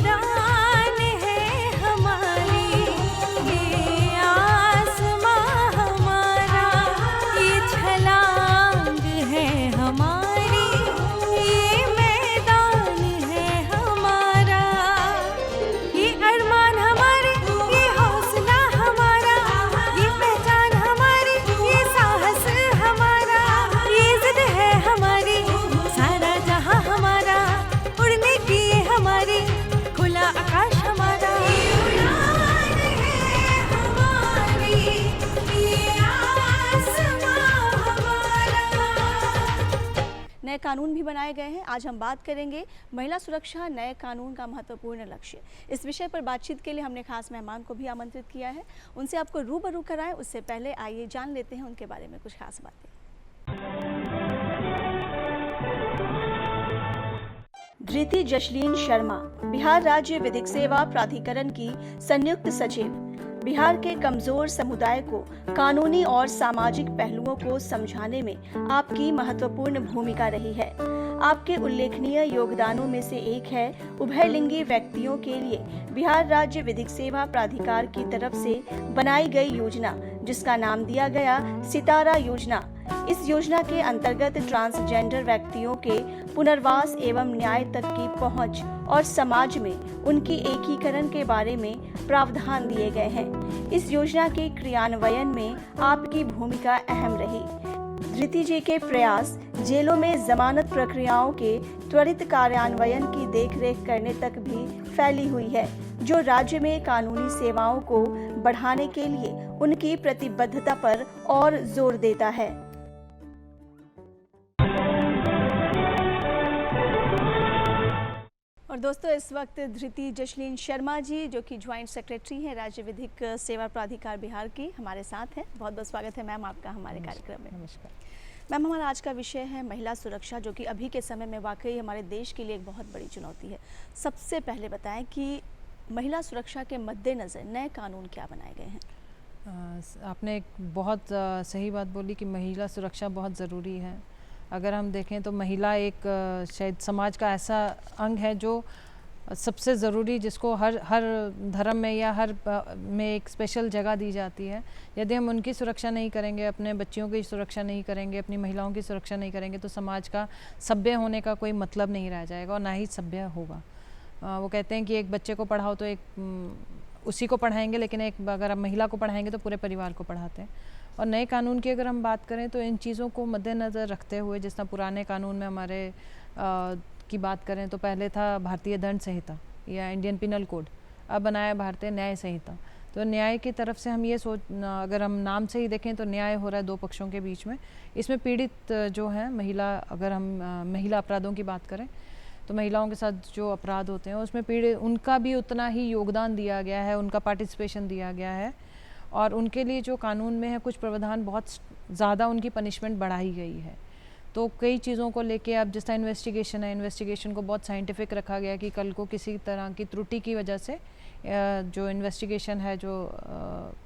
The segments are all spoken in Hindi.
उड़ान है हमारी, ये आसमां हमारा, ये छलांग है हमारी, ये मैदान है हमारा, ये अरमान हमारे, ये हौसला हमारा, ये पहचान हमारी, ये साहस हमारा, ये जिद है हमारी, सारा जहां हमारा, उड़ने की ये हमारी, खुला आकाश हमारा, ये उड़ान है हमारी, ये आसमां हमारा। नए कानून भी बनाए गए हैं। आज हम बात करेंगे महिला सुरक्षा नए कानून का महत्वपूर्ण लक्ष्य। इस विषय पर बातचीत के लिए हमने खास मेहमान को भी आमंत्रित किया है। उनसे आपको रूबरू कराएं उससे पहले आइए जान लेते हैं उनके बारे में कुछ खास बातें। धृति जशलीन शर्मा बिहार राज्य विधिक सेवा प्राधिकरण की संयुक्त सचिव। बिहार के कमजोर समुदाय को कानूनी और सामाजिक पहलुओं को समझाने में आपकी महत्वपूर्ण भूमिका रही है। आपके उल्लेखनीय योगदानों में से एक है उभयलिंगी व्यक्तियों के लिए बिहार राज्य विधिक सेवा प्राधिकार की तरफ से बनाई गई योजना, जिसका नाम दिया गया सितारा योजना। इस योजना के अंतर्गत ट्रांसजेंडर व्यक्तियों के पुनर्वास एवं न्याय तक की पहुंच और समाज में उनकी एकीकरण के बारे में प्रावधान दिए गए हैं। इस योजना के क्रियान्वयन में आपकी भूमिका अहम रही। धृति जी के प्रयास जेलों में जमानत प्रक्रियाओं के त्वरित कार्यान्वयन की देखरेख करने तक भी फैली हुई है, जो राज्य में कानूनी सेवाओं को बढ़ाने के लिए उनकी प्रतिबद्धता पर और जोर देता है। और दोस्तों, इस वक्त धृति जशलीन शर्मा जी, जो कि ज्वाइंट सेक्रेटरी हैं राज्य विधिक सेवा प्राधिकार बिहार की, हमारे साथ हैं। बहुत बहुत स्वागत है मैम आपका हमारे कार्यक्रम में। नमस्कार मैम, हमारा आज का विषय है महिला सुरक्षा, जो कि अभी के समय में वाकई हमारे देश के लिए एक बहुत बड़ी चुनौती है। सबसे पहले बताएं कि महिला सुरक्षा के मद्देनज़र नए कानून क्या बनाए गए हैं? आपने एक बहुत सही बात बोली कि महिला सुरक्षा बहुत ज़रूरी है। अगर हम देखें तो महिला एक शायद समाज का ऐसा अंग है जो सबसे ज़रूरी, जिसको हर धर्म में या हर में एक स्पेशल जगह दी जाती है। यदि हम उनकी सुरक्षा नहीं करेंगे, अपने बच्चियों की सुरक्षा नहीं करेंगे, अपनी महिलाओं की सुरक्षा नहीं करेंगे, तो समाज का सभ्य होने का कोई मतलब नहीं रह जाएगा और ना ही सभ्य होगा। वो कहते हैं कि एक बच्चे को पढ़ाओ तो उसी को पढ़ाएंगे, लेकिन अगर आप महिला को पढ़ाएंगे तो पूरे परिवार को पढ़ाते हैं। और नए कानून की अगर हम बात करें तो इन चीज़ों को मद्देनज़र रखते हुए, जिस तरह पुराने कानून में हमारे की बात करें तो पहले था भारतीय दंड संहिता या इंडियन पिनल कोड, अब बनाया भारतीय न्याय संहिता। तो न्याय की तरफ से हम ये अगर हम नाम से ही देखें तो न्याय हो रहा है दो पक्षों के बीच में। इसमें पीड़ित जो है महिला, अगर हम महिला अपराधों की बात करें तो महिलाओं के साथ जो अपराध होते हैं उसमें पीड़ित, उनका भी उतना ही योगदान दिया गया है, उनका पार्टिसिपेशन दिया गया है। और उनके लिए जो कानून में है कुछ प्रावधान, बहुत ज़्यादा उनकी पनिशमेंट बढ़ाई गई है। तो कई चीज़ों को लेके अब जिस तरह इन्वेस्टिगेशन है, इन्वेस्टिगेशन को बहुत साइंटिफिक रखा गया कि कल को किसी तरह की त्रुटि की वजह से जो इन्वेस्टिगेशन है जो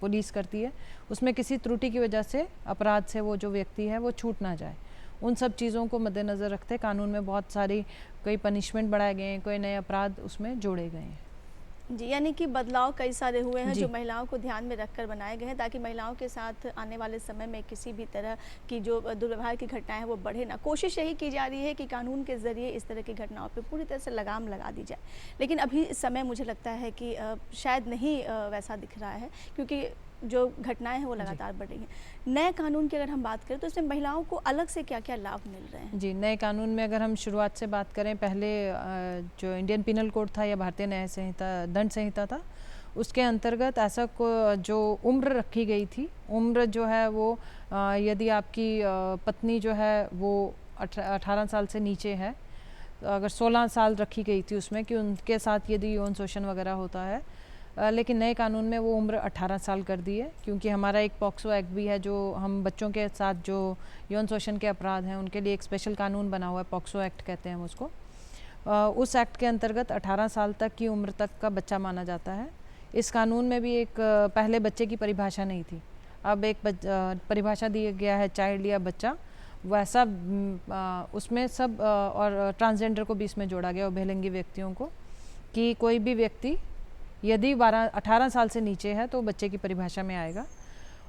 पुलिस करती है, उसमें किसी त्रुटि की वजह से अपराध से वो जो व्यक्ति है वो छूट ना जाए। उन सब चीज़ों को मद्देनज़र रखते कानून में बहुत सारी कई पनिशमेंट बढ़ाए गए हैं, कोई नए अपराध उसमें जोड़े गए हैं। जी, यानी कि बदलाव कई सारे हुए हैं जो महिलाओं को ध्यान में रखकर बनाए गए हैं, ताकि महिलाओं के साथ आने वाले समय में किसी भी तरह की जो दुर्व्यवहार की घटनाएं हैं वो बढ़े ना। कोशिश यही की जा रही है कि कानून के ज़रिए इस तरह की घटनाओं पे पूरी तरह से लगाम लगा दी जाए, लेकिन अभी समय मुझे लगता है कि शायद नहीं वैसा दिख रहा है, क्योंकि जो घटनाएं हैं वो लगातार बढ़ रही हैं। नए कानून की अगर हम बात करें तो इसमें महिलाओं को अलग से क्या क्या लाभ मिल रहे हैं? जी, नए कानून में अगर हम शुरुआत से बात करें, पहले जो इंडियन पिनल कोड था या भारतीय न्याय संहिता, दंड संहिता था, उसके अंतर्गत ऐसा जो उम्र रखी गई थी, उम्र जो है वो यदि आपकी पत्नी जो है वो 18 साल से नीचे है, तो अगर 16 साल रखी गई थी उसमें कि उनके साथ यदि यौन शोषण वगैरह होता है, लेकिन नए कानून में वो उम्र 18 साल कर दी है, क्योंकि हमारा एक पॉक्सो एक्ट भी है, जो हम बच्चों के साथ जो यौन शोषण के अपराध हैं उनके लिए एक स्पेशल कानून बना हुआ है, पॉक्सो एक्ट कहते हैं हम उसको। उस एक्ट के अंतर्गत 18 साल तक की उम्र तक का बच्चा माना जाता है। इस कानून में भी एक पहले बच्चे की परिभाषा नहीं थी, अब एक परिभाषा दी गया है चाइल्ड या बच्चा, वैसा उसमें सब और ट्रांसजेंडर को भी इसमें जोड़ा गया, उभयलिंगी व्यक्तियों को। कि कोई भी व्यक्ति यदि 18 साल से नीचे है तो बच्चे की परिभाषा में आएगा।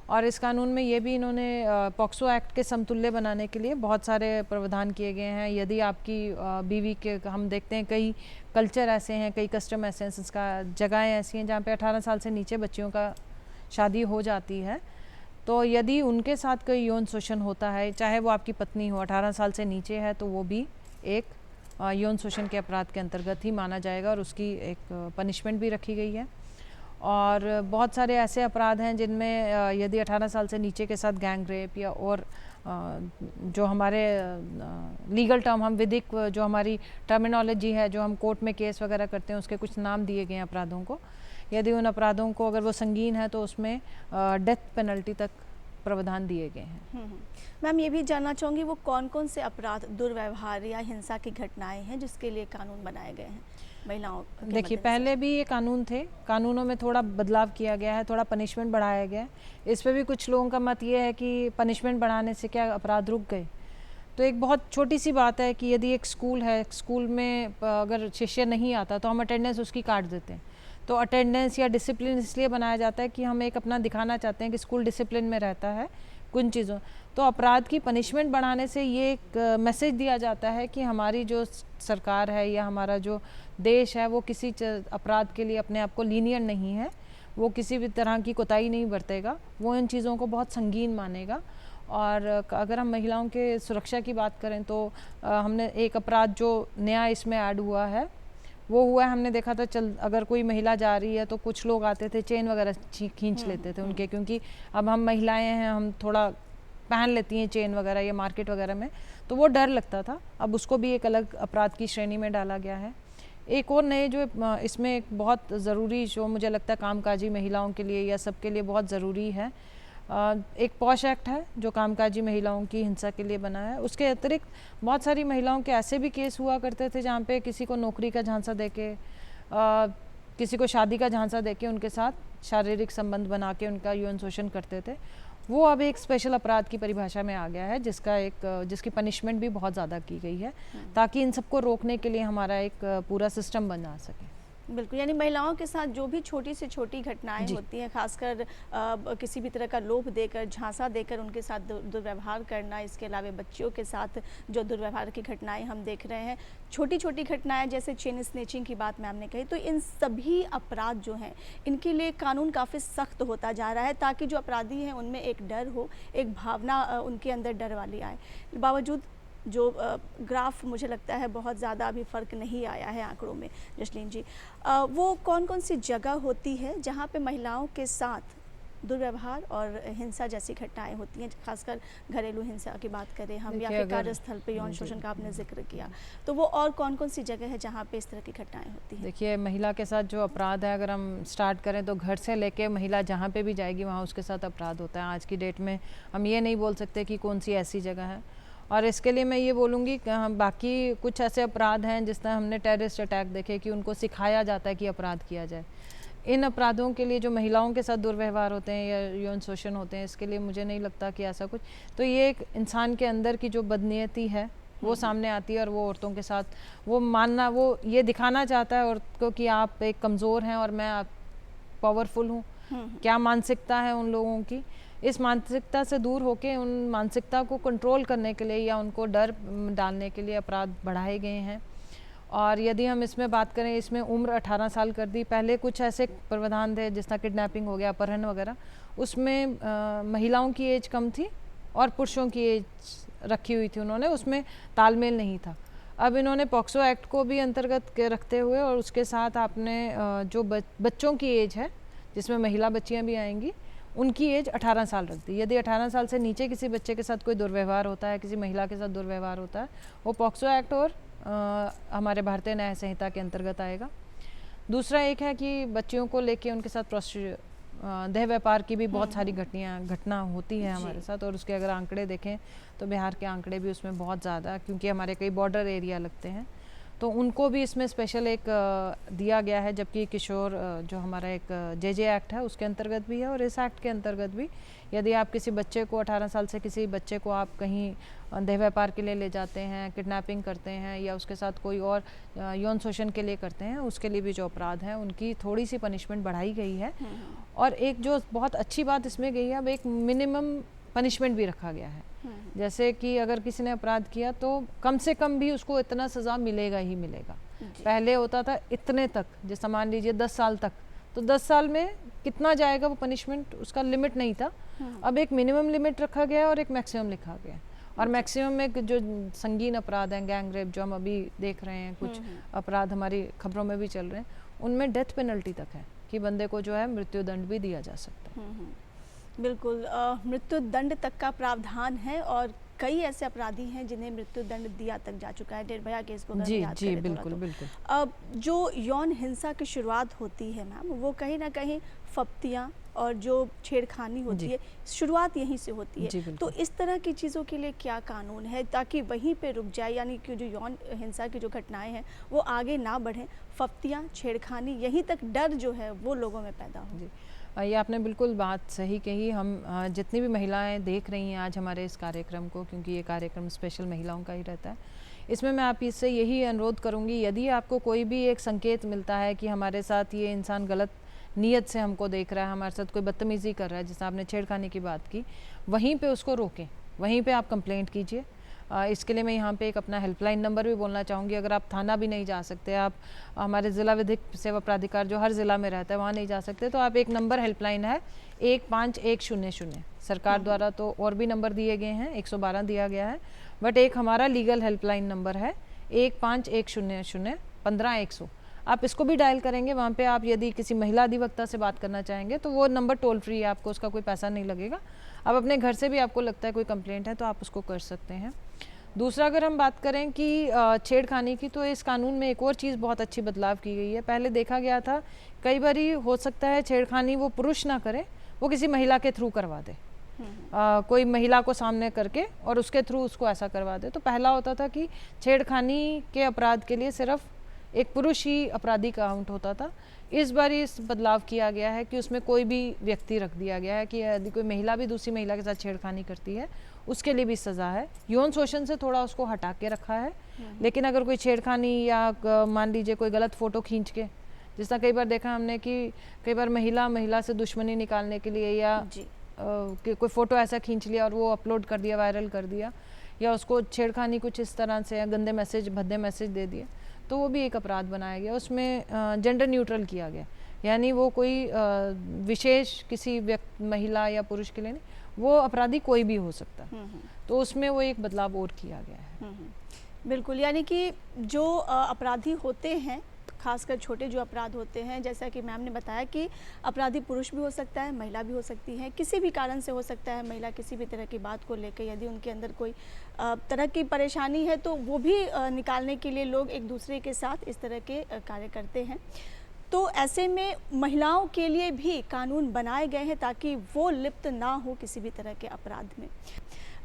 और इस कानून में ये भी इन्होंने पॉक्सो एक्ट के समतुल्य बनाने के लिए बहुत सारे प्रावधान किए गए हैं। यदि आपकी बीवी के, हम देखते हैं कई कल्चर ऐसे हैं, कई कस्टम ऐसे हैं, संस्कार जगहें ऐसी हैं जहाँ पे 18 साल से नीचे बच्चियों का शादी हो जाती है, तो यदि उनके साथ कोई यौन शोषण होता है, चाहे वो आपकी पत्नी हो, 18 साल से नीचे है, तो वो भी एक यौन शोषण के अपराध के अंतर्गत ही माना जाएगा और उसकी एक पनिशमेंट भी रखी गई है। और बहुत सारे ऐसे अपराध हैं जिनमें यदि 18 साल से नीचे के साथ गैंग रेप या और जो हमारे लीगल टर्म, हम विधिक जो हमारी टर्मिनोलॉजी है, जो हम कोर्ट में केस वगैरह करते हैं, उसके कुछ नाम दिए गए हैं अपराधों को। यदि उन अपराधों को अगर वो संगीन है तो उसमें डेथ पेनल्टी तक प्रावधान दिए गए हैं। मैम, ये भी जानना चाहूँगी वो कौन कौन से अपराध, दुर्व्यवहार या हिंसा की घटनाएं हैं जिसके लिए कानून बनाए गए हैं महिलाओं के? देखिए, पहले भी ये कानून थे, कानूनों में थोड़ा बदलाव किया गया है, थोड़ा पनिशमेंट बढ़ाया गया है। इस पे भी कुछ लोगों का मत ये है कि पनिशमेंट बढ़ाने से क्या अपराध रुक गए। तो एक बहुत छोटी सी बात है कि यदि एक स्कूल है, स्कूल में अगर शिष्य नहीं आता तो हम अटेंडेंस उसकी काट देते हैं। तो अटेंडेंस या डिसिप्लिन इसलिए बनाया जाता है कि हम एक अपना दिखाना चाहते हैं कि स्कूल डिसिप्लिन में रहता है कुछ चीज़ों। तो अपराध की पनिशमेंट बढ़ाने से ये एक मैसेज दिया जाता है कि हमारी जो सरकार है या हमारा जो देश है वो किसी अपराध के लिए अपने आप को लीनियंट नहीं है, वो किसी भी तरह की कोताही नहीं बरतेगा, वो इन चीज़ों को बहुत संगीन मानेगा। और अगर हम महिलाओं के सुरक्षा की बात करें तो हमने एक अपराध जो नया इसमें ऐड हुआ है वो हुआ है, हमने देखा था अगर कोई महिला जा रही है तो कुछ लोग आते थे चेन वगैरह खींच लेते थे उनके, क्योंकि अब हम महिलाएं हैं, हम थोड़ा पहन लेती हैं चेन वगैरह या मार्केट वगैरह में, तो वो डर लगता था। अब उसको भी एक अलग अपराध की श्रेणी में डाला गया है। एक और नए जो इसमें एक बहुत ज़रूरी, जो मुझे लगता है कामकाजी महिलाओं के लिए या सबके लिए बहुत ज़रूरी है, एक पॉश एक्ट है जो कामकाजी महिलाओं की हिंसा के लिए बना है। उसके अतिरिक्त बहुत सारी महिलाओं के ऐसे भी केस हुआ करते थे जहाँ पे किसी को नौकरी का झांसा देके, किसी को शादी का झांसा देके उनके साथ शारीरिक संबंध बना के उनका यौन शोषण करते थे। वो अब एक स्पेशल अपराध की परिभाषा में आ गया है, जिसकी पनिशमेंट भी बहुत ज़्यादा की गई है, ताकि इन सबको रोकने के लिए हमारा एक पूरा सिस्टम बना सके। बिल्कुल, यानी महिलाओं के साथ जो भी छोटी से छोटी घटनाएं होती हैं, खासकर किसी भी तरह का लोभ देकर, झांसा देकर उनके साथ दुर्व्यवहार करना, इसके अलावा बच्चियों के साथ जो दुर्व्यवहार की घटनाएं हम देख रहे हैं, छोटी छोटी घटनाएं जैसे चेन स्नेचिंग की बात मैम ने कही, तो इन सभी अपराध जो हैं इनके लिए कानून काफ़ी सख्त होता जा रहा है, ताकि जो अपराधी हैं उनमें एक डर हो, एक भावना उनके अंदर डर वाली आए। बावजूद जो ग्राफ मुझे लगता है बहुत ज़्यादा अभी फ़र्क नहीं आया है आंकड़ों में, जसलीन जी, वो कौन कौन सी जगह होती है जहाँ पे महिलाओं के साथ दुर्व्यवहार और हिंसा जैसी घटनाएं होती हैं, खासकर घरेलू हिंसा की बात करें हम या फिर कार्यस्थल पे यौन शोषण का आपने जिक्र किया, तो वो और कौन कौन सी जगह है जहाँ पे इस तरह की घटनाएं होती हैं? देखिए, महिला के साथ जो अपराध है, अगर हम स्टार्ट करें तो घर से लेके महिला जहाँ पे भी जाएगी वहाँ उसके साथ अपराध होता है। आज की डेट में हम ये नहीं बोल सकते कि कौन सी ऐसी जगह है। और इसके लिए मैं ये बोलूँगी कि हम बाकी कुछ ऐसे अपराध हैं जिस तरह हमने टेररिस्ट अटैक देखे कि उनको सिखाया जाता है कि अपराध किया जाए। इन अपराधों के लिए जो महिलाओं के साथ दुर्व्यवहार होते हैं या यौन शोषण होते हैं, इसके लिए मुझे नहीं लगता कि ऐसा कुछ, तो ये एक इंसान के अंदर की जो बदनीयती है वो सामने आती है, और वो औरतों के साथ वो मानना, वो ये दिखाना चाहता है औरत को कि आप एक कमज़ोर हैं और मैं पावरफुल हूँ। क्या मानसिकता है उन लोगों की, इस मानसिकता से दूर होके उन मानसिकता को कंट्रोल करने के लिए या उनको डर डालने के लिए अपराध बढ़ाए गए हैं। और यदि हम इसमें बात करें, इसमें उम्र 18 साल कर दी। पहले कुछ ऐसे प्रावधान थे जिस तरह किडनैपिंग हो गया, अपहरण वगैरह, उसमें महिलाओं की एज कम थी और पुरुषों की एज रखी हुई थी, उन्होंने उसमें तालमेल नहीं था। अब इन्होंने पॉक्सो एक्ट को भी अंतर्गत रखते हुए और उसके साथ आपने जो बच्चों की एज है जिसमें महिला बच्चियाँ भी आएंगी, उनकी एज 18 साल रख दी। यदि 18 साल से नीचे किसी बच्चे के साथ कोई दुर्व्यवहार होता है, किसी महिला के साथ दुर्व्यवहार होता है, वो पॉक्सो एक्ट और हमारे भारतीय न्याय संहिता के अंतर्गत आएगा। दूसरा एक है कि बच्चियों को लेके उनके साथ देह व्यापार की भी बहुत सारी घटना होती है हमारे साथ, और उसके अगर आंकड़े देखें तो बिहार के आंकड़े भी उसमें बहुत ज़्यादा, क्योंकि हमारे कई बॉर्डर एरिया लगते हैं, तो उनको भी इसमें स्पेशल एक दिया गया है, जबकि किशोर जो हमारा एक जे एक्ट है उसके अंतर्गत भी है, और इस एक्ट के अंतर्गत भी यदि आप किसी बच्चे को 18 साल से किसी बच्चे को आप कहीं देह व्यापार के लिए ले जाते हैं, किडनैपिंग करते हैं, या उसके साथ कोई और यौन शोषण के लिए करते हैं, उसके लिए भी जो अपराध हैं उनकी थोड़ी सी पनिशमेंट बढ़ाई गई है। और एक जो बहुत अच्छी बात इसमें गई है, अब एक मिनिमम पनिशमेंट भी रखा गया है। जैसे कि अगर किसी ने अपराध किया तो कम से कम भी उसको इतना सज़ा मिलेगा ही मिलेगा। पहले होता था इतने तक, जैसा मान लीजिए 10 साल तक, तो 10 साल में कितना जाएगा वो पनिशमेंट, उसका लिमिट नहीं था। अब एक मिनिमम लिमिट रखा गया है और एक मैक्सिमम लिखा गया है। और मैक्सिमम में जो संगीन अपराध हैं, गैंग रेप जो हम अभी देख रहे हैं, कुछ अपराध हमारी खबरों में भी चल रहे हैं, उनमें डेथ पेनल्टी तक है कि बंदे को जो है मृत्यु दंड भी दिया जा सकता है। बिल्कुल, मृत्यु दंड तक का प्रावधान है और कई ऐसे अपराधी हैं जिन्हें मृत्यु दंड दिया तक जा चुका है। निर्भया केस को अगर याद करें बिल्कुल तो। बिल्कुल। अब जो यौन हिंसा की शुरुआत होती है मैम, वो कहीं ना कहीं फप्तियाँ और जो छेड़खानी होती है, शुरुआत यहीं से होती है। तो इस तरह की चीज़ों के लिए क्या कानून है ताकि वहीं पे रुक जाए, यानी कि जो यौन हिंसा की जो घटनाएं हैं वो आगे ना बढ़ें, फप्तियाँ, छेड़खानी, यहीं तक डर जो है वो लोगों में पैदा हो। ये आपने बिल्कुल बात सही कही। हम जितनी भी महिलाएं देख रही हैं आज हमारे इस कार्यक्रम को, क्योंकि ये कार्यक्रम स्पेशल महिलाओं का ही रहता है, इसमें मैं आप इससे यही अनुरोध करूंगी, यदि आपको कोई भी एक संकेत मिलता है कि हमारे साथ ये इंसान गलत नीयत से हमको देख रहा है, हमारे साथ कोई बदतमीज़ी कर रहा है, जैसे आपने छेड़खानी की बात की, वहीं पे उसको रोकें, वहीं पे आप कंप्लेंट कीजिए। इसके लिए मैं यहाँ पे एक अपना हेल्पलाइन नंबर भी बोलना चाहूँगी। अगर आप थाना भी नहीं जा सकते, आप हमारे ज़िला विधिक सेवा प्राधिकार जो हर ज़िला में रहता है वहाँ नहीं जा सकते, तो आप एक नंबर हेल्पलाइन है 15100। सरकार द्वारा तो और भी नंबर दिए गए हैं, 112 दिया गया है, बट एक हमारा लीगल हेल्पलाइन नंबर है 15100 15100। आप इसको भी डायल करेंगे, वहाँ पे आप यदि किसी महिला अधिवक्ता से बात करना चाहेंगे तो वो नंबर टोल फ्री है, आपको उसका कोई पैसा नहीं लगेगा। अब अपने घर से भी आपको लगता है कोई कंप्लेंट है तो आप उसको कर सकते हैं। दूसरा, अगर हम बात करें कि छेड़खानी की, तो इस कानून में एक और चीज़ बहुत अच्छी बदलाव की गई है। पहले देखा गया था कई बार हो सकता है छेड़खानी वो पुरुष ना करे, वो किसी महिला के थ्रू करवा दे, कोई महिला को सामने करके और उसके थ्रू उसको ऐसा करवा दे। तो पहला होता था कि छेड़खानी के अपराध के लिए सिर्फ एक पुरुष ही अपराधी काउंट होता था। इस बार इस बदलाव किया गया है कि उसमें कोई भी व्यक्ति रख दिया गया है कि यदि कोई महिला भी दूसरी महिला के साथ छेड़खानी करती है उसके लिए भी सज़ा है। यौन शोषण से थोड़ा उसको हटा के रखा है, लेकिन अगर कोई छेड़खानी या मान लीजिए कोई गलत फ़ोटो खींच के, जिस तरह कई बार देखा हमने कि कई बार महिला से दुश्मनी निकालने के लिए या कि कोई फ़ोटो ऐसा खींच लिया और वो अपलोड कर दिया, वायरल कर दिया, या उसको छेड़खानी कुछ इस तरह से या गंदे मैसेज, भद्दे मैसेज दे दिए, तो वो भी एक अपराध बनाया गया। उसमें जेंडर न्यूट्रल किया गया, यानी वो कोई विशेष किसी महिला या पुरुष के लिए नहीं, वो अपराधी कोई भी हो सकता है। तो उसमें वो एक बदलाव और किया गया है। बिल्कुल, यानी कि जो अपराधी होते हैं, खासकर छोटे जो अपराध होते हैं, जैसा कि मैम ने बताया कि अपराधी पुरुष भी हो सकता है, महिला भी हो सकती है, किसी भी कारण से हो सकता है। महिला किसी भी तरह की बात को लेकर यदि उनके अंदर कोई तरह की परेशानी है तो वो भी निकालने के लिए लोग एक दूसरे के साथ इस तरह के कार्य करते हैं। तो ऐसे में महिलाओं के लिए भी कानून बनाए गए हैं ताकि वो लिप्त ना हो किसी भी तरह के अपराध में।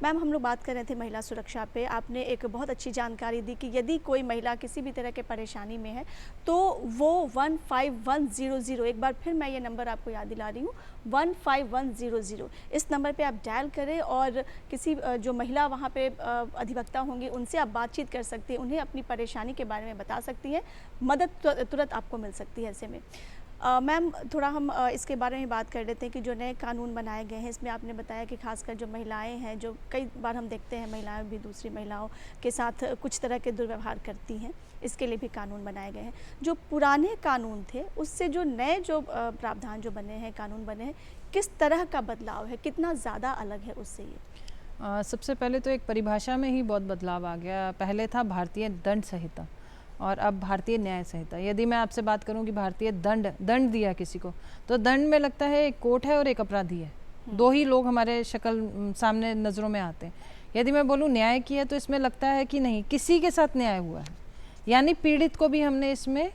मैम, हम लोग बात कर रहे थे महिला सुरक्षा पे, आपने एक बहुत अच्छी जानकारी दी कि यदि कोई महिला किसी भी तरह के परेशानी में है तो वो 15100, एक बार फिर मैं ये नंबर आपको याद दिला रही हूँ, 15100, इस नंबर पे आप डायल करें और किसी जो महिला वहाँ पे अधिवक्ता होंगी उनसे आप बातचीत कर सकती हैं, उन्हें अपनी परेशानी के बारे में बता सकती हैं, मदद तुरंत आपको मिल सकती है। ऐसे में मैम, थोड़ा हम इसके बारे में बात कर लेते हैं कि जो नए कानून बनाए गए हैं, इसमें आपने बताया कि खासकर जो महिलाएं हैं, जो कई बार हम देखते हैं महिलाएं भी दूसरी महिलाओं के साथ कुछ तरह के दुर्व्यवहार करती हैं, इसके लिए भी कानून बनाए गए हैं। जो पुराने कानून थे उससे जो नए जो प्रावधान जो बने हैं, कानून बने हैं, किस तरह का बदलाव है, कितना ज़्यादा अलग है उससे ये? सबसे पहले तो एक परिभाषा में ही बहुत बदलाव आ गया। पहले था भारतीय दंड संहिता और अब भारतीय न्याय संहिता। यदि मैं आपसे बात करूं कि भारतीय दंड दिया किसी को, तो दंड में लगता है एक कोर्ट है और एक अपराधी है, दो ही लोग हमारे शक्ल सामने नज़रों में आते हैं। यदि मैं बोलूं न्याय की है तो इसमें लगता है कि नहीं, किसी के साथ न्याय हुआ है, यानी पीड़ित को भी हमने इसमें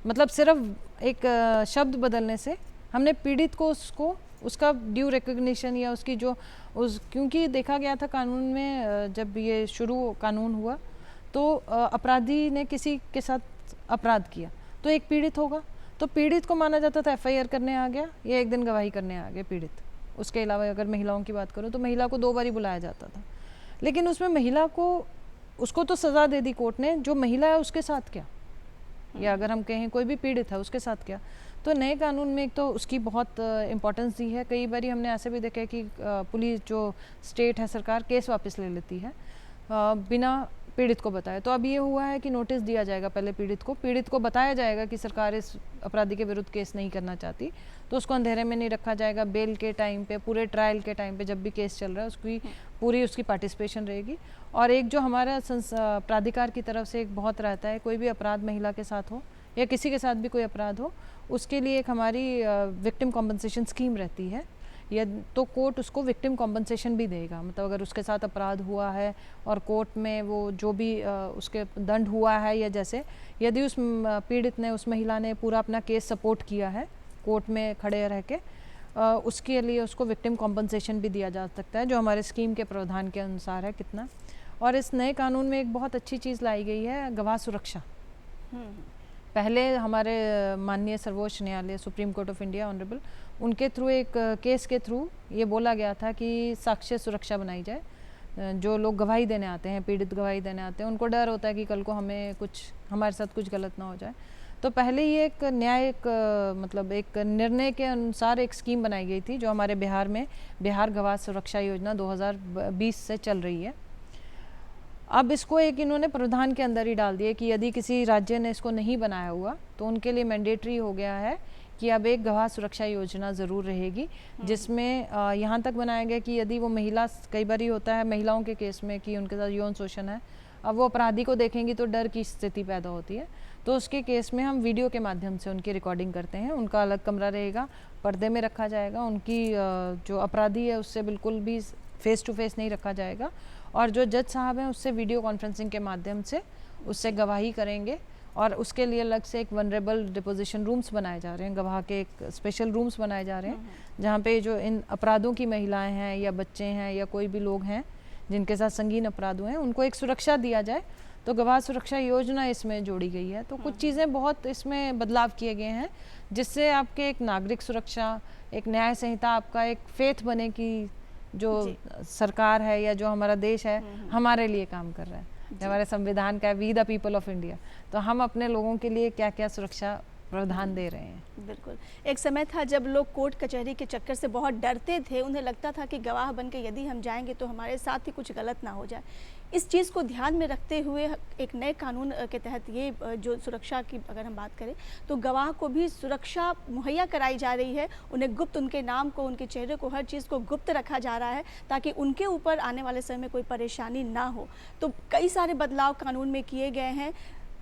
मतलब सिर्फ एक शब्द बदलने से हमने पीड़ित को उसका ड्यू रिकग्निशन या उसकी जो क्योंकि देखा गया था कानून में, जब ये शुरू कानून हुआ तो अपराधी ने किसी के साथ अपराध किया तो एक पीड़ित होगा, तो पीड़ित को माना जाता था एफआईआर करने आ गया या एक दिन गवाही करने आ गया पीड़ित। उसके अलावा अगर महिलाओं की बात करूँ तो महिला को 2 बार ही बुलाया जाता था, लेकिन उसमें महिला को, उसको तो सज़ा दे दी कोर्ट ने, जो महिला है उसके साथ क्या, या अगर हम कहें कोई भी पीड़ित है उसके साथ क्या। तो नए कानून में एक तो उसकी बहुत इम्पोर्टेंस दी है। कई बार हमने ऐसे भी देखा है कि पुलिस जो स्टेट है, सरकार केस वापस ले लेती है बिना पीड़ित को बताए। तो अब ये हुआ है कि नोटिस दिया जाएगा पहले पीड़ित को बताया जाएगा कि सरकार इस अपराधी के विरुद्ध केस नहीं करना चाहती, तो उसको अंधेरे में नहीं रखा जाएगा। बेल के टाइम पे, पूरे ट्रायल के टाइम पे जब भी केस चल रहा है उसकी पूरी उसकी पार्टिसिपेशन रहेगी। और एक जो हमारा प्राधिकार की तरफ से एक बहुत रहता है, कोई भी अपराध महिला के साथ हो या किसी के साथ भी कोई अपराध हो, उसके लिए एक हमारी विक्टिम कॉम्पनसेशन स्कीम रहती है, या तो कोर्ट उसको विक्टिम कॉम्पनसेशन भी देगा। मतलब अगर उसके साथ अपराध हुआ है और कोर्ट में वो जो भी उसके दंड हुआ है, या जैसे यदि उस पीड़ित ने, उस महिला ने पूरा अपना केस सपोर्ट किया है कोर्ट में खड़े रह के, उसके लिए उसको विक्टिम कॉम्पनसेशन भी दिया जा सकता है, जो हमारे स्कीम के प्रावधान के अनुसार है कितना। और इस नए कानून में एक बहुत अच्छी चीज़ लाई गई है, गवाह सुरक्षा। पहले हमारे माननीय सर्वोच्च न्यायालय, supreme court of India honourable, उनके थ्रू एक केस के थ्रू ये बोला गया था कि साक्ष्य सुरक्षा बनाई जाए। जो लोग गवाही देने आते हैं, पीड़ित गवाही देने आते हैं, उनको डर होता है कि कल को हमारे साथ कुछ गलत ना हो जाए। तो पहले ये एक न्यायिक मतलब एक निर्णय के अनुसार एक स्कीम बनाई गई थी, जो हमारे बिहार में बिहार गवाह सुरक्षा योजना 2020 से चल रही है। अब इसको एक इन्होंने प्रावधान के अंदर ही डाल दिया कि यदि किसी राज्य ने इसको नहीं बनाया हुआ तो उनके लिए मैंडेटरी हो गया है कि अब एक गवाह सुरक्षा योजना ज़रूर रहेगी, जिसमें यहाँ तक बनाया गया कि यदि वो महिला, कई बार ही होता है महिलाओं के केस में कि उनके साथ यौन शोषण है, अब वो अपराधी को देखेंगी तो डर की स्थिति पैदा होती है, तो उसके केस में हम वीडियो के माध्यम से उनकी रिकॉर्डिंग करते हैं। उनका अलग कमरा रहेगा, पर्दे में रखा जाएगा, उनकी जो अपराधी है उससे बिल्कुल भी फेस टू फेस नहीं रखा जाएगा, और जो जज साहब हैं उससे वीडियो कॉन्फ्रेंसिंग के माध्यम से उससे गवाही करेंगे। और उसके लिए अलग से एक वनरेबल डिपोजिशन रूम्स बनाए जा रहे हैं, गवाह के एक स्पेशल रूम्स बनाए जा रहे हैं, जहाँ पे जो इन अपराधों की महिलाएं हैं या बच्चे हैं या कोई भी लोग हैं जिनके साथ संगीन अपराध हुए हैं, उनको एक सुरक्षा दिया जाए। तो गवाह सुरक्षा योजना इसमें जोड़ी गई है। तो कुछ चीज़ें बहुत इसमें बदलाव किए गए हैं, जिससे आपके एक नागरिक सुरक्षा, एक न्याय संहिता, आपका एक फेथ बने कि जो सरकार है या जो हमारा देश है हमारे लिए काम कर रहा है। हमारे संविधान का we the people of India, तो हम अपने लोगों के लिए क्या क्या सुरक्षा प्रावधान दे रहे हैं। बिल्कुल। एक समय था जब लोग कोर्ट कचहरी के चक्कर से बहुत डरते थे, उन्हें लगता था कि गवाह बन के यदि हम जाएंगे तो हमारे साथ ही कुछ गलत ना हो जाए। इस चीज़ को ध्यान में रखते हुए एक नए कानून के तहत ये जो सुरक्षा की अगर हम बात करें तो गवाह को भी सुरक्षा मुहैया कराई जा रही है। उन्हें गुप्त, उनके नाम को, उनके चेहरे को, हर चीज़ को गुप्त रखा जा रहा है ताकि उनके ऊपर आने वाले समय में कोई परेशानी ना हो। तो कई सारे बदलाव कानून में किए गए हैं।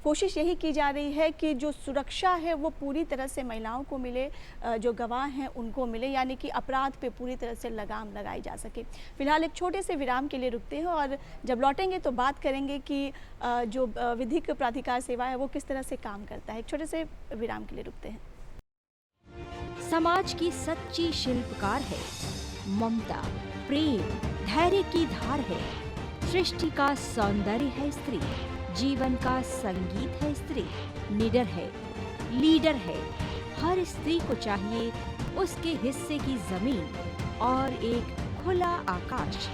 कोशिश यही की जा रही है कि जो सुरक्षा है वो पूरी तरह से महिलाओं को मिले, जो गवाह हैं उनको मिले, यानी कि अपराध पे पूरी तरह से लगाम लगाई जा सके। फिलहाल एक छोटे से विराम के लिए रुकते हैं और जब लौटेंगे तो बात करेंगे कि जो विधिक प्राधिकार सेवा है वो किस तरह से काम करता है। एक छोटे से विराम के लिए रुकते हैं। समाज की सच्ची शिल्पकार है, ममता, प्रेम, धैर्य की धार है, सृष्टि का सौंदर्य है स्त्री, जीवन का संगीत है स्त्री, निडर है, लीडर है। हर स्त्री को चाहिए उसके हिस्से की जमीन और एक खुला आकाश।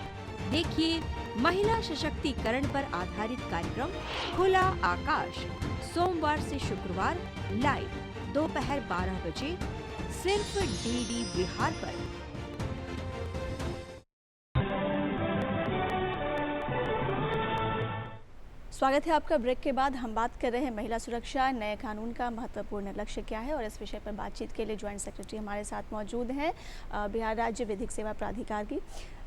देखिए महिला सशक्तिकरण पर आधारित कार्यक्रम खुला आकाश, सोमवार से शुक्रवार लाइव दोपहर 12 बजे सिर्फ डीडी बिहार पर। स्वागत है आपका। ब्रेक के बाद हम बात कर रहे हैं महिला सुरक्षा, नए कानून का महत्वपूर्ण लक्ष्य क्या है, और इस विषय पर बातचीत के लिए ज्वाइंट सेक्रेटरी हमारे साथ मौजूद हैं बिहार राज्य विधिक सेवा प्राधिकार की।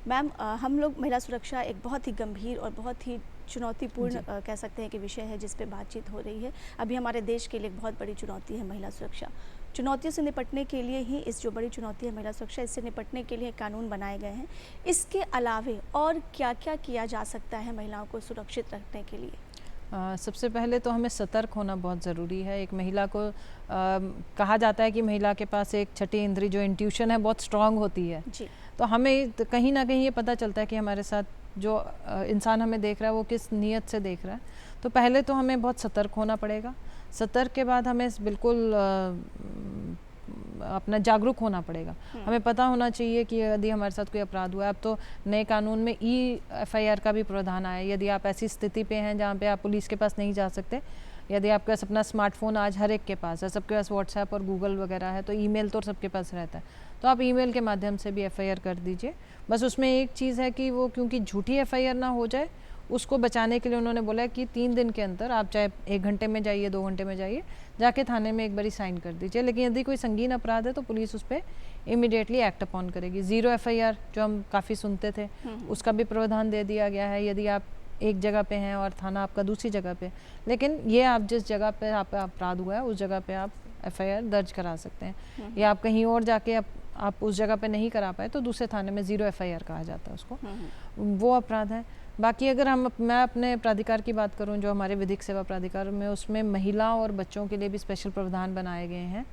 मैम, हम लोग महिला सुरक्षा एक बहुत ही गंभीर और बहुत ही चुनौतीपूर्ण कह सकते हैं कि विषय है जिस पे बातचीत हो रही है। अभी हमारे देश के लिए एक बहुत बड़ी चुनौती है महिला सुरक्षा। चुनौतियों से निपटने के लिए ही, इस जो बड़ी चुनौती है महिला सुरक्षा, इससे निपटने के लिए कानून बनाए गए हैं। इसके अलावे और क्या क्या किया जा सकता है महिलाओं को सुरक्षित रखने के लिए? सबसे पहले तो हमें सतर्क होना बहुत ज़रूरी है। एक महिला को कहा जाता है कि महिला के पास एक छठी इंद्री जो इंट्यूशन है बहुत स्ट्रांग होती है। जी। तो हमें कहीं ना कहीं ये पता चलता है कि हमारे साथ जो इंसान हमें देख रहा है वो किस नीयत से देख रहा है। तो पहले तो हमें बहुत सतर्क होना पड़ेगा। सतर्क के बाद हमें बिल्कुल अपना जागरूक होना पड़ेगा। हमें पता होना चाहिए कि यदि हमारे साथ कोई अपराध हुआ है, अब तो नए कानून में EFIR का भी प्रावधान आया है। यदि आप ऐसी स्थिति पे हैं जहाँ पे आप पुलिस के पास नहीं जा सकते, यदि आपके पास अपना स्मार्टफोन आज हर एक के पास है, सबके पास व्हाट्सएप और गूगल वगैरह है, तो ईमेल तो सबके पास रहता है, तो आप ईमेल के माध्यम से भी FIR कर दीजिए। बस उसमें एक चीज़ है कि वो क्योंकि झूठी FIR ना हो जाए, उसको बचाने के लिए उन्होंने बोला है कि 3 दिन के अंदर आप चाहे 1 घंटे में जाइए, 2 घंटे में जाइए, जाके थाने में एक बारी साइन कर दीजिए। लेकिन यदि कोई संगीन अपराध है तो पुलिस उस पर इमीडिएटली एक्ट अपॉन करेगी। 0 FIR जो हम काफ़ी सुनते थे, उसका भी प्रावधान दे दिया गया है। यदि आप एक जगह पे हैं और थाना आपका दूसरी जगह पे, लेकिन ये आप जिस जगह पे आपका अपराध हुआ है उस जगह पे आप FIR दर्ज करा सकते हैं। या आप कहीं और जाके आप उस जगह पे नहीं करा पाए तो दूसरे थाने में 0 FIR कहा जाता है उसको, वो अपराध है। बाकी अगर मैं अपने प्राधिकार की बात करूं, जो हमारे विधिक सेवा प्राधिकार में, उसमें महिला और बच्चों के लिए भी स्पेशल प्रावधान बनाए गए हैं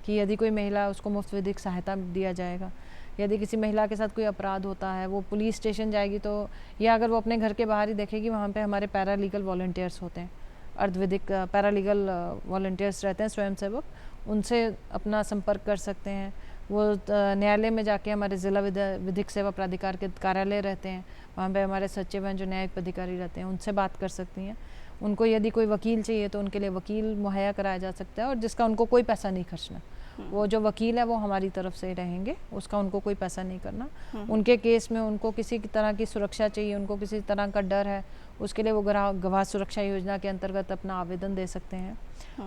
कि यदि कोई महिला, उसको मुफ्त विधिक सहायता दिया जाएगा। यदि किसी महिला के साथ कोई अपराध होता है, वो पुलिस स्टेशन जाएगी तो, या अगर वो अपने घर के बाहर ही देखेगी, वहाँ पे हमारे पैरालीगल वॉलंटियर्स होते हैं, अर्धविधिक पैरालीगल वॉलंटियर्स रहते हैं, स्वयंसेवक, उनसे अपना संपर्क कर सकते हैं। वो न्यायालय में जाके, हमारे ज़िला विधिक सेवा प्राधिकार के कार्यालय रहते हैं, वहाँ पे हमारे सचिव हैं जो न्यायिक अधिकारी रहते हैं, उनसे बात कर सकती हैं। उनको यदि कोई वकील चाहिए तो उनके लिए वकील मुहैया कराया जा सकता है, और जिसका उनको कोई पैसा नहीं खर्चना। वो जो वकील है वो हमारी तरफ से रहेंगे, उसका उनको कोई पैसा नहीं करना। उनके केस में उनको किसी तरह की सुरक्षा चाहिए, उनको किसी तरह का डर है, उसके लिए वो गवाह सुरक्षा योजना के अंतर्गत अपना आवेदन दे सकते हैं।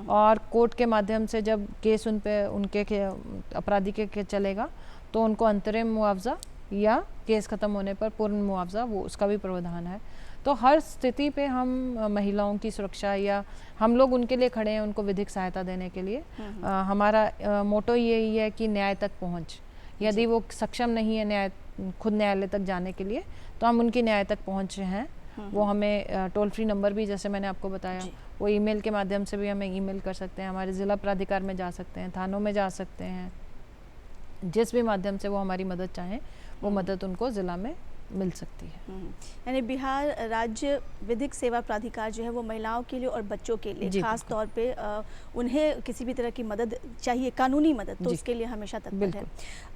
और कोर्ट के माध्यम से जब केस उनके अपराधी के चलेगा तो उनको अंतरिम मुआवजा या केस ख़त्म होने पर पूर्ण मुआवजा, वो उसका भी प्रावधान है। तो हर स्थिति पे हम महिलाओं की सुरक्षा, या हम लोग उनके लिए खड़े हैं, उनको विधिक सहायता देने के लिए। हमारा मोटो यही है कि न्याय तक पहुंच। यदि वो सक्षम नहीं है खुद न्यायालय तक जाने के लिए, तो हम उनकी न्याय तक पहुंच हैं। वो हमें टोल फ्री नंबर भी, जैसे मैंने आपको बताया, वो ईमेल के माध्यम से भी हमें ईमेल कर सकते हैं, हमारे ज़िला प्राधिकार में जा सकते हैं, थानों में जा सकते हैं। जिस भी माध्यम से वो हमारी मदद चाहें, वो मदद उनको ज़िला में मिल सकती है। यानी बिहार राज्य विधिक सेवा प्राधिकार जो है वो महिलाओं के लिए और बच्चों के लिए खास तौर पे उन्हें किसी भी तरह की मदद चाहिए, कानूनी मदद, तो उसके लिए हमेशा तत्पर है।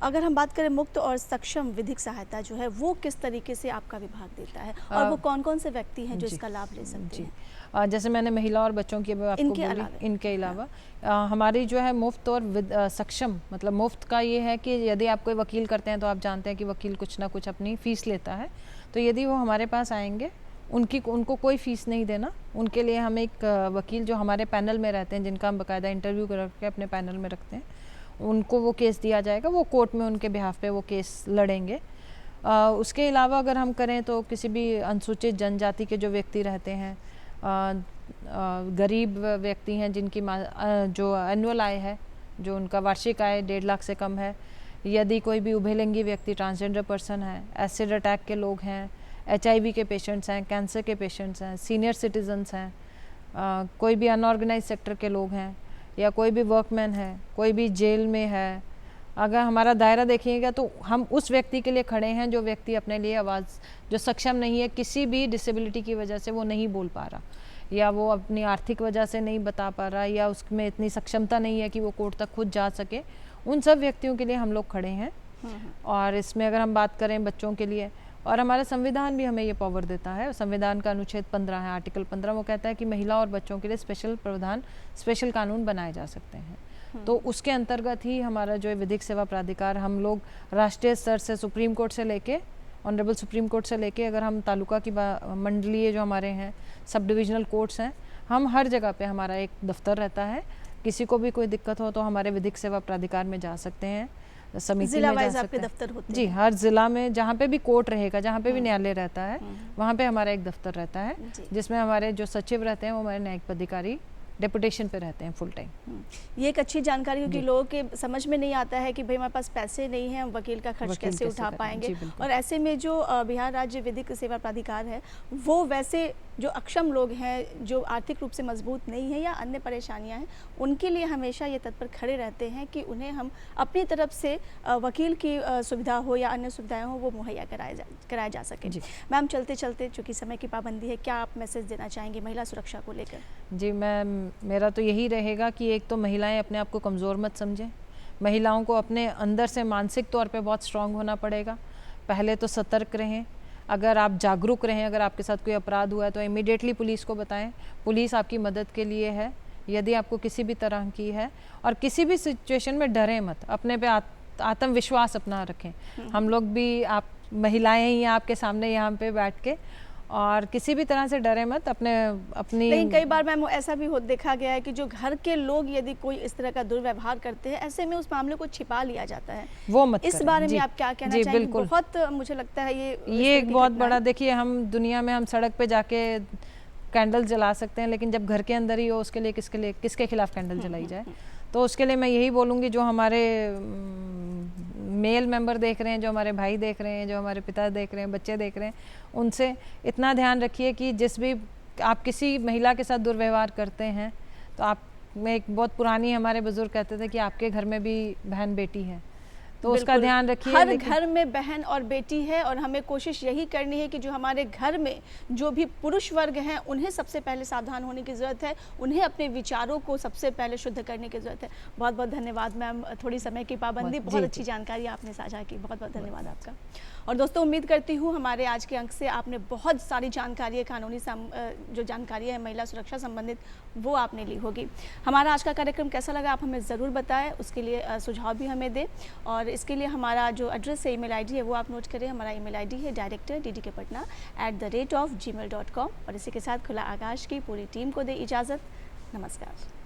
अगर हम बात करें मुक्त और सक्षम विधिक सहायता जो है वो किस तरीके से आपका विभाग देता है, और वो कौन कौन से व्यक्ति हैं जो इसका लाभ ले सकते हैं? जैसे मैंने महिला और बच्चों की आपको बोली, इनके अलावा हमारी जो है मुफ्त और सक्षम, मतलब मुफ्त का ये है कि यदि आप कोई वकील करते हैं तो आप जानते हैं कि वकील कुछ ना कुछ अपनी फ़ीस लेता है। तो यदि वो हमारे पास आएंगे, उनको कोई फ़ीस नहीं देना। उनके लिए हम एक वकील जो हमारे पैनल में रहते हैं, जिनका हम बाकायदा इंटरव्यू करके अपने पैनल में रखते हैं, उनको वो केस दिया जाएगा। वो कोर्ट में उनके बिहाफ पे वो केस लड़ेंगे। उसके अलावा अगर हम करें तो किसी भी अनुसूचित जनजाति के जो व्यक्ति रहते हैं, गरीब व्यक्ति हैं जिनकी जो एनुअल आय है, जो उनका वार्षिक आय 1.5 लाख से कम है, यदि कोई भी उभयलिंगी व्यक्ति, ट्रांसजेंडर पर्सन है, एसिड अटैक के लोग हैं, HIV के पेशेंट्स हैं, कैंसर के पेशेंट्स हैं, सीनियर सिटीजन्स हैं, कोई भी अनऑर्गेनाइज सेक्टर के लोग हैं, या कोई भी वर्कमैन है, कोई भी जेल में है, अगर हमारा दायरा देखिएगा तो हम उस व्यक्ति के लिए खड़े हैं जो व्यक्ति अपने लिए आवाज़, जो सक्षम नहीं है, किसी भी डिसेबिलिटी की वजह से वो नहीं बोल पा रहा, या वो अपनी आर्थिक वजह से नहीं बता पा रहा, या उसमें इतनी सक्षमता नहीं है कि वो कोर्ट तक खुद जा सके, उन सब व्यक्तियों के लिए हम लोग खड़े हैं। और इसमें अगर हम बात करें बच्चों के लिए, और हमारा संविधान भी हमें ये पावर देता है। संविधान का अनुच्छेद 15 है, आर्टिकल 15, वो कहता है कि महिला और बच्चों के लिए स्पेशल प्रावधान, स्पेशल कानून बनाए जा सकते हैं। तो उसके अंतर्गत ही हमारा जो है विधिक सेवा प्राधिकार, हम लोग राष्ट्रीय स्तर से, सुप्रीम कोर्ट से लेके, ऑनरेबल सुप्रीम कोर्ट से लेके, अगर हम तालुका की मंडलीय जो हमारे हैं सब डिविजनल कोर्ट्स हैं, हम हर जगह पे हमारा एक दफ्तर रहता है। किसी को भी कोई दिक्कत हो तो हमारे विधिक सेवा प्राधिकार में जा सकते हैं, समिति में जा सकते हैं। दफ्तर होते जी, हर जिला में जहाँ पे भी कोर्ट रहेगा, जहाँ पे भी न्यायालय रहता है, वहाँ पे हमारा एक दफ्तर रहता है, जिसमें हमारे जो सचिव रहते हैं वो हमारे न्यायिक अधिकारी डेपुटेशन पे रहते हैं फुल टाइम। ये एक अच्छी जानकारी, क्योंकि लोगों के समझ में नहीं आता है कि भाई हमारे पास पैसे नहीं हैं, हम वकील का खर्च कैसे उठा पाएंगे। और ऐसे में जो बिहार राज्य विधिक सेवा प्राधिकार है वो वैसे जो अक्षम लोग हैं, जो आर्थिक रूप से मजबूत नहीं हैं या अन्य परेशानियां हैं, उनके लिए हमेशा ये तत्पर खड़े रहते हैं कि उन्हें हम अपनी तरफ से वकील की सुविधा हो या अन्य सुविधाएं हो वो मुहैया कराया जा सके। मैम, चलते चलते चूँकि समय की पाबंदी है, क्या आप मैसेज देना चाहेंगे महिला सुरक्षा को लेकर? जी मैम, मेरा तो यही रहेगा कि एक तो महिलाएं अपने आप को कमज़ोर मत समझें। महिलाओं को अपने अंदर से मानसिक तौर पे बहुत स्ट्रांग होना पड़ेगा। पहले तो सतर्क रहें, अगर आप जागरूक रहें, अगर आपके साथ कोई अपराध हुआ है तो इमीडिएटली पुलिस को बताएं। पुलिस आपकी मदद के लिए है यदि आपको किसी भी तरह की है, और किसी भी सिचुएशन में डरें मत, अपने पे आत्मविश्वास अपना रखें। हम लोग भी, आप महिलाएं ही आपके सामने यहाँ पे बैठ के, और किसी भी तरह से डरे मत, अपनी। लेकिन कई बार मैम ऐसा भी देखा गया है कि जो घर के लोग यदि कोई इस तरह का दुर्व्यवहार करते हैं, ऐसे में उस मामले को छिपा लिया जाता है, वो मत इस बारे में आप क्या कहना चाहेंगे? बहुत मुझे लगता है ये एक बहुत बड़ा, देखिए हम दुनिया में हम सड़क पे जाके कैंडल जला सकते हैं, लेकिन जब घर के अंदर ही हो उसके लिए किसके खिलाफ कैंडल जलाई जाए? तो उसके लिए मैं यही बोलूँगी, जो हमारे मेल मेंबर देख रहे हैं, जो हमारे भाई देख रहे हैं, जो हमारे पिता देख रहे हैं, बच्चे देख रहे हैं, उनसे इतना ध्यान रखिए कि जिस भी आप किसी महिला के साथ दुर्व्यवहार करते हैं तो आप में, एक बहुत पुरानी हमारे बुजुर्ग कहते थे कि आपके घर में भी बहन बेटी है, तो उसका ध्यान रखिए। हर घर में बहन और बेटी है, और हमें कोशिश यही करनी है कि जो हमारे घर में जो भी पुरुष वर्ग हैं उन्हें सबसे पहले सावधान होने की ज़रूरत है, उन्हें अपने विचारों को सबसे पहले शुद्ध करने की ज़रूरत है। बहुत बहुत धन्यवाद मैम, थोड़ी समय की पाबंदी, बहुत अच्छी जानकारी आपने साझा की, बहुत बहुत धन्यवाद आपका। और दोस्तों, उम्मीद करती हूँ हमारे आज के अंक से आपने बहुत सारी जानकारी है, कानूनी जो जानकारी है महिला सुरक्षा संबंधित, वो आपने ली होगी। हमारा आज का कार्यक्रम कैसा लगा आप हमें ज़रूर बताएं, उसके लिए सुझाव भी हमें दें, और इसके लिए हमारा जो एड्रेस है, ईमेल आईडी है, वो आप नोट करें। हमारा ईमेल आईडी है director@ddkpatna@gmail.com। और इसी के साथ खुला आकाश की पूरी टीम को दे इजाज़त। नमस्कार।